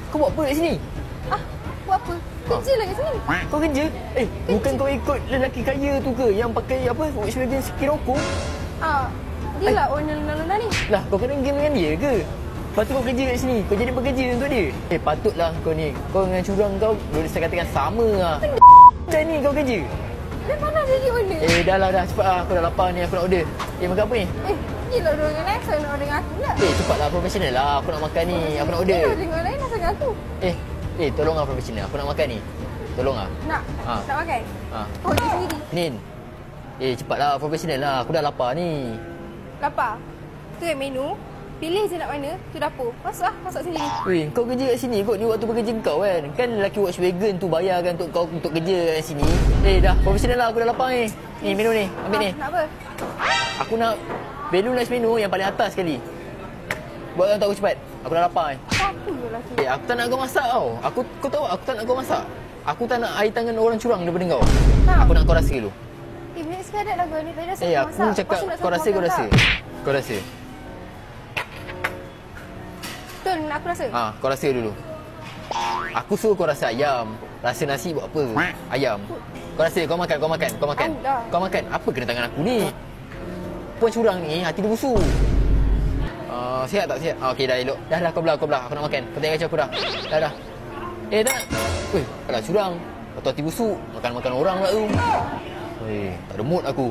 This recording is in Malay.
Kau buat apa kat sini? Ah, buat apa? Kerja lah kat sini. Kau kerja? Bukan kau ikut lelaki kaya tu ke yang pakai apa? Volkswagen Scirocco? Dia lah owner Luna ni. Lah, kau kena game dengan dia ke? Lepas tu kau kerja kat sini. Kau jadi pekerja untuk dia. Patutlah kau ni. Kau dengan curang kau boleh saya katakan sama lah. Dah ni kau kerja. Dia mana jadi owner? Dah lah dah. Cepat lah. Aku dah lapar ni. Aku nak order. Makan apa ni? Gila orang dengan lain. Saya nak order dengan aku pula. Cepatlah. Profesional lah. Aku nak makan ni. Aku nak order. Dia order dengan lain asal dengan aku. Tolong lah profesional. Aku nak makan ni. Tolong lah. Nak makan? Kau order sendiri. Nin. Cepatlah. Profesional lah. Aku dah lapar ni. Lapar? Tu yang menu. Pilih je nak mana. Tu dapur. Masuk lah. Masuk sendiri. Kau kerja kat sini kot. Ni waktu bekerja kau kan. Kan lelaki Volkswagen tu bayarkan untuk kau untuk kerja kat sini. Dah. Profesional lah. Aku dah lapar ni. Ni menu ni. Ambil ni. Nak apa? Aku nak balloon rice menu yang paling atas sekali. Buatkan untuk aku cepat. Aku dah lapar ni. Apa je lelaki? Aku tak nak kau masak tau. Kau tahu aku tak nak kau masak. Aku tak nak air tangan orang curang daripada kau. Aku nak kau rasa dulu. Banyak sekadar lah kau ni. Tadi rasa aku masak. cakap kau rasa, kau rasa. Kau rasa. Betul, nak aku rasa? Kau rasa dulu. Aku suruh kau rasa ayam. Rasa nasi buat apa? Ayam. Kau rasa, kau makan. Kau makan. Apa kena tangan aku ni? Puan curang ni, hati dia busuk. Sihat tak sihat? Okey, dah elok. Dah kau belah. Aku nak makan. Kau tengok kacau aku dah. Dah. Tak. Alah curang. Kau tahu hati busuk. Makan orang pula tu. Tak ada mood aku.